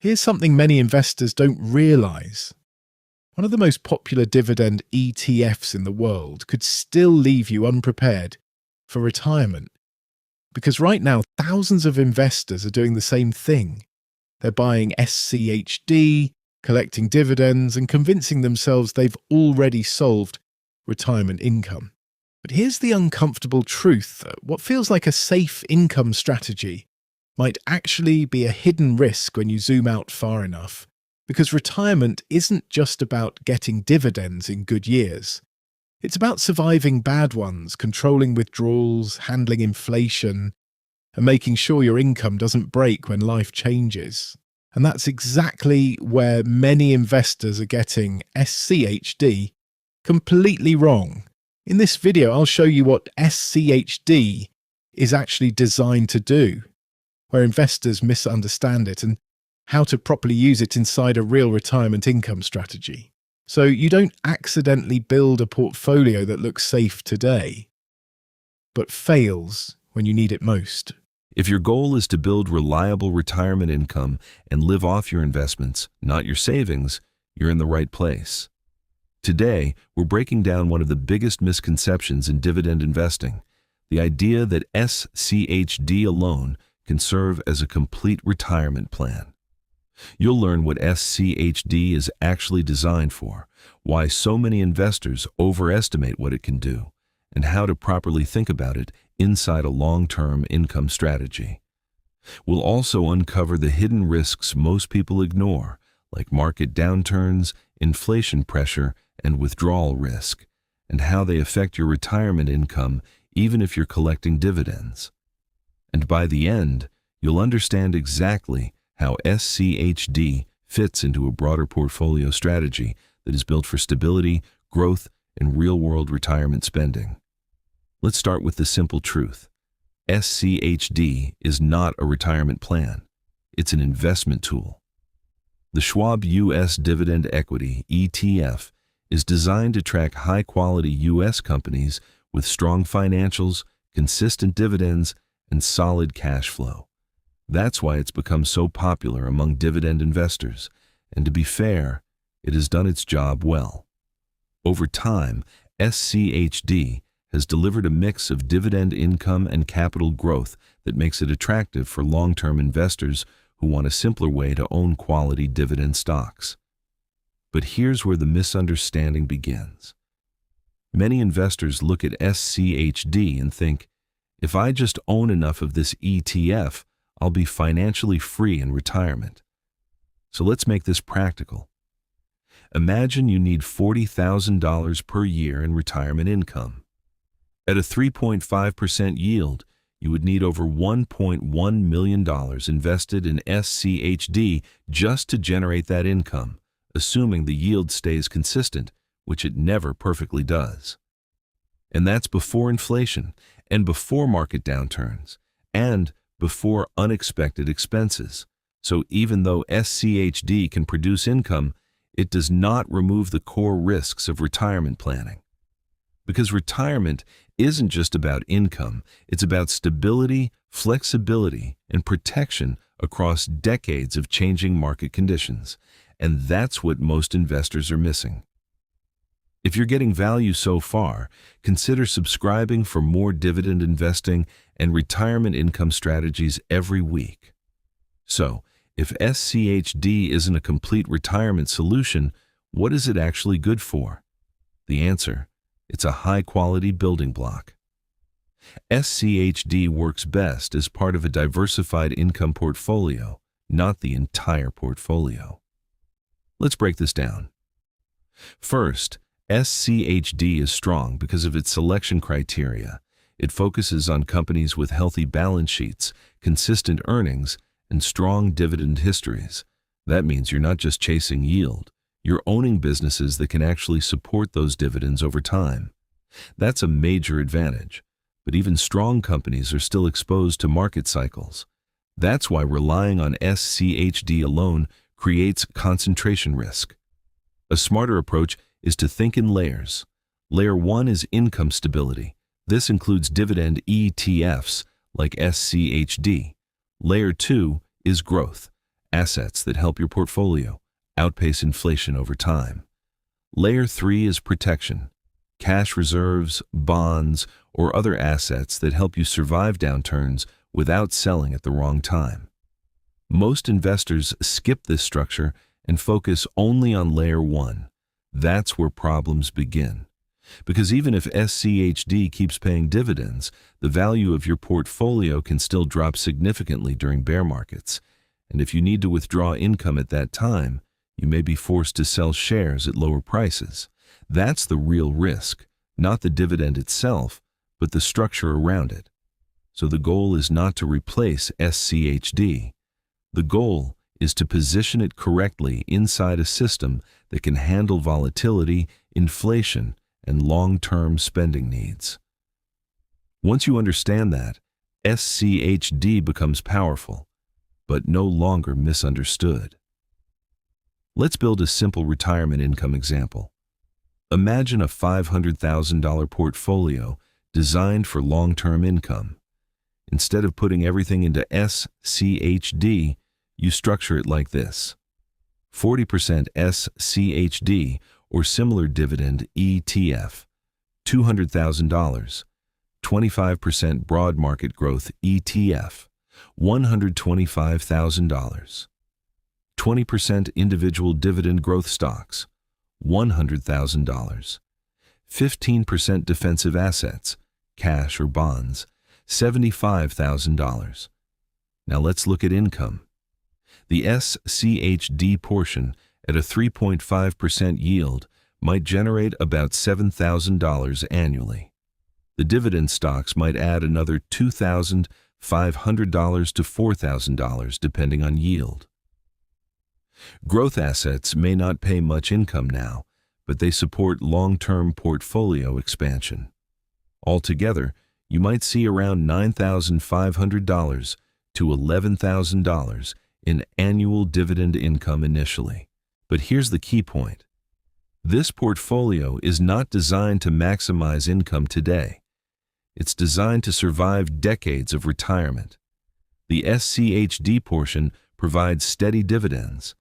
Here's something many investors don't realize. One of the most popular dividend ETFs in the world could still leave you unprepared for retirement. Because right now, thousands of investors are doing the same thing. They're buying SCHD, collecting dividends, and convincing themselves they've already solved retirement income. But here's the uncomfortable truth. What feels like a safe income strategy might actually be a hidden risk when you zoom out far enough. Because retirement isn't just about getting dividends in good years. It's about surviving bad ones, controlling withdrawals, handling inflation, and making sure your income doesn't break when life changes. And that's exactly where many investors are getting SCHD completely wrong. In this video, I'll show you what SCHD is actually designed to do, where investors misunderstand it, and how to properly use it inside a real retirement income strategy. So you don't accidentally build a portfolio that looks safe today, but fails when you need it most. If your goal is to build reliable retirement income and live off your investments, not your savings, you're in the right place. Today, we're breaking down one of the biggest misconceptions in dividend investing, the idea that SCHD alone can serve as a complete retirement plan. You'll learn what SCHD is actually designed for, why so many investors overestimate what it can do, and how to properly think about it inside a long-term income strategy. We'll also uncover the hidden risks most people ignore, like market downturns, inflation pressure, and withdrawal risk, and how they affect your retirement income even if you're collecting dividends. And by the end, you'll understand exactly how SCHD fits into a broader portfolio strategy that is built for stability, growth, and real-world retirement spending. Let's start with the simple truth. SCHD is not a retirement plan. It's an investment tool. The Schwab U.S. Dividend Equity ETF is designed to track high-quality U.S. companies with strong financials, consistent dividends, and solid cash flow. That's why it's become so popular among dividend investors, and to be fair, it has done its job well. Over time, SCHD has delivered a mix of dividend income and capital growth that makes it attractive for long-term investors who want a simpler way to own quality dividend stocks. But here's where the misunderstanding begins. Many investors look at SCHD and think, if I just own enough of this ETF, I'll be financially free in retirement. So let's make this practical. Imagine you need $40,000 per year in retirement income. At a 3.5% yield, you would need over $1.1 million invested in SCHD just to generate that income, assuming the yield stays consistent, which it never perfectly does. And that's before inflation, and before market downturns, and before unexpected expenses. So even though SCHD can produce income, it does not remove the core risks of retirement planning. Because retirement isn't just about income, it's about stability, flexibility, and protection across decades of changing market conditions. And that's what most investors are missing. If you're getting value so far, consider subscribing for more dividend investing and retirement income strategies every week. So, if SCHD isn't a complete retirement solution, what is it actually good for? The answer: it's a high-quality building block. SCHD works best as part of a diversified income portfolio, not the entire portfolio. Let's break this down. First, SCHD is strong because of its selection criteria. It focuses on companies with healthy balance sheets, consistent earnings, and strong dividend histories. That means you're not just chasing yield. You're owning businesses that can actually support those dividends over time. That's a major advantage. But even strong companies are still exposed to market cycles. That's why relying on SCHD alone creates concentration risk. A smarter approach is to think in layers. Layer 1 is income stability. This includes dividend ETFs like SCHD. Layer 2 is growth. assets that help your portfolio outpace inflation over time. Layer 3 is protection, cash reserves, bonds, or other assets that help you survive downturns without selling at the wrong time. Most investors skip this structure and focus only on layer 1. That's where problems begin. Because even if SCHD keeps paying dividends, the value of your portfolio can still drop significantly during bear markets. And if you need to withdraw income at that time, you may be forced to sell shares at lower prices. That's the real risk, not the dividend itself, but the structure around it. So the goal is not to replace SCHD. The goal is to position it correctly inside a system that can handle volatility, inflation, and long-term spending needs. Once you understand that, SCHD becomes powerful, but no longer misunderstood. Let's build a simple retirement income example. Imagine a $500,000 portfolio designed for long-term income. Instead of putting everything into SCHD, you structure it like this: 40% SCHD or similar dividend ETF, $200,000, 25% broad market growth ETF, $125,000, 20% individual dividend growth stocks, $100,000, 15% defensive assets, cash or bonds, $75,000. Now let's look at income. The SCHD portion at a 3.5% yield might generate about $7,000 annually. The dividend stocks might add another $2,500 to $4,000 depending on yield. Growth assets may not pay much income now, but they support long-term portfolio expansion. Altogether, you might see around $9,500 to $11,000 in annual dividend income initially. But here's the key point. This portfolio is not designed to maximize income today. It's designed to survive decades of retirement. The SCHD portion provides steady dividends.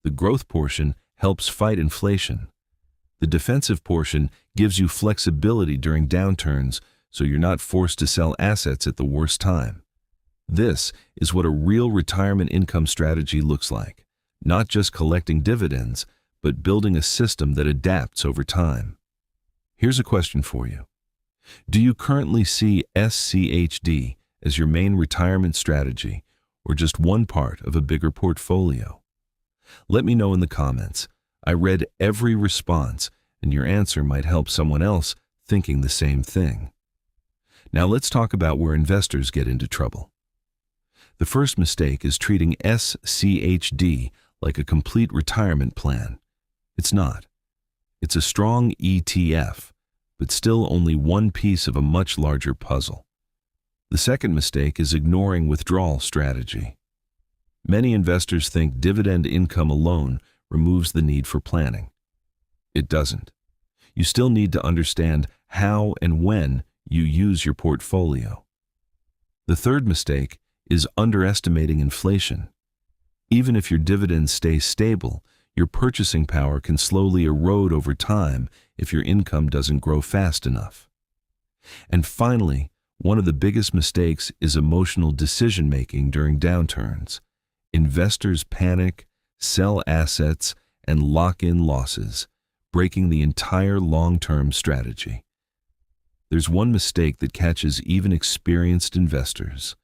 The growth portion helps fight inflation. The defensive portion gives you flexibility during downturns, so you're not forced to sell assets at the worst time. This is what a real retirement income strategy looks like, not just collecting dividends, but building a system that adapts over time. Here's a question for you. Do you currently see SCHD as your main retirement strategy, or just one part of a bigger portfolio? Let me know in the comments. I read every response, and your answer might help someone else thinking the same thing. Now let's talk about where investors get into trouble. The first mistake is treating SCHD like a complete retirement plan. It's not. It's a strong ETF, but still only one piece of a much larger puzzle. The second mistake is ignoring withdrawal strategy. Many investors think dividend income alone removes the need for planning. It doesn't. You still need to understand how and when you use your portfolio. The third mistake is underestimating inflation. Even if your dividends stay stable, your purchasing power can slowly erode over time if your income doesn't grow fast enough. And finally, one of the biggest mistakes is emotional decision-making during downturns. Investors panic, sell assets, and lock in losses, breaking the entire long-term strategy. There's one mistake that catches even experienced investors: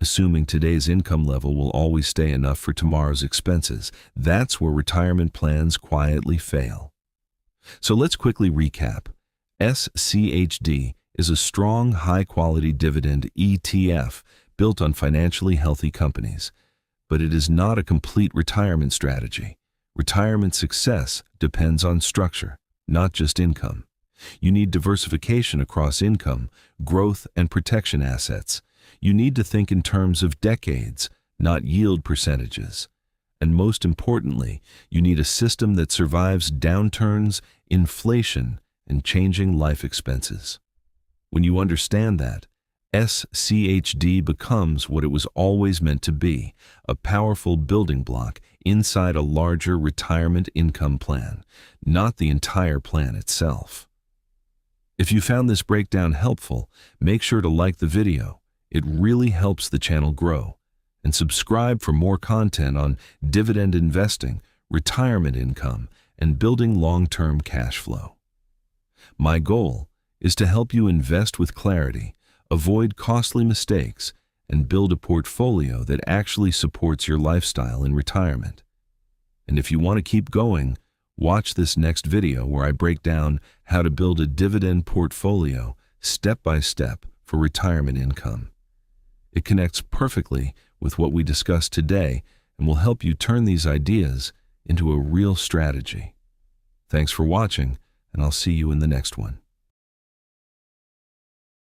assuming today's income level will always stay enough for tomorrow's expenses. That's where retirement plans quietly fail. So let's quickly recap. SCHD is a strong, high-quality dividend ETF built on financially healthy companies. But it is not a complete retirement strategy. Retirement success depends on structure, not just income. You need diversification across income, growth, and protection assets. You need to think in terms of decades, not yield percentages. And most importantly, you need a system that survives downturns, inflation, and changing life expenses. When you understand that, SCHD becomes what it was always meant to be, a powerful building block inside a larger retirement income plan, not the entire plan itself. If you found this breakdown helpful, make sure to like the video. It really helps the channel grow. And subscribe for more content on dividend investing, retirement income, and building long-term cash flow. My goal is to help you invest with clarity, avoid costly mistakes, and build a portfolio that actually supports your lifestyle in retirement. And if you want to keep going, watch this next video where I break down how to build a dividend portfolio step by step for retirement income. It connects perfectly with what we discussed today and will help you turn these ideas into a real strategy. Thanks for watching, and I'll see you in the next one.